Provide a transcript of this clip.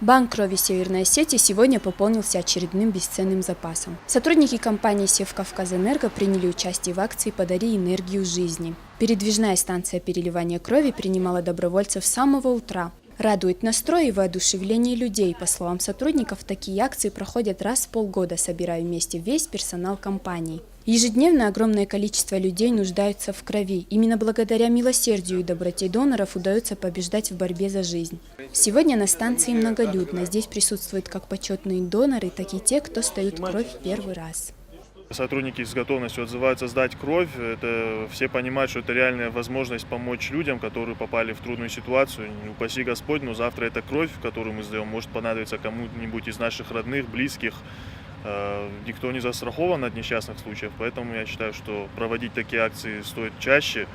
Банк крови Северной Осетии сегодня пополнился очередным бесценным запасом. Сотрудники компании Севкавказэнерго приняли участие в акции «Подари энергию жизни». Передвижная станция переливания крови принимала добровольцев с самого утра. Радует настрой и воодушевление людей. По словам сотрудников, такие акции проходят раз в полгода, собирая вместе весь персонал компании. Ежедневно огромное количество людей нуждаются в крови. Именно благодаря милосердию и доброте доноров удается побеждать в борьбе за жизнь. Сегодня на станции многолюдно. Здесь присутствуют как почетные доноры, так и те, кто сдают кровь в первый раз. Сотрудники с готовностью отзываются сдать кровь. Все понимают, что это реальная возможность помочь людям, которые попали в трудную ситуацию. Не упаси Господь, но завтра эта кровь, которую мы сдаем, может понадобиться кому-нибудь из наших родных, близких. Никто не застрахован от несчастных случаев, поэтому я считаю, что проводить такие акции стоит чаще.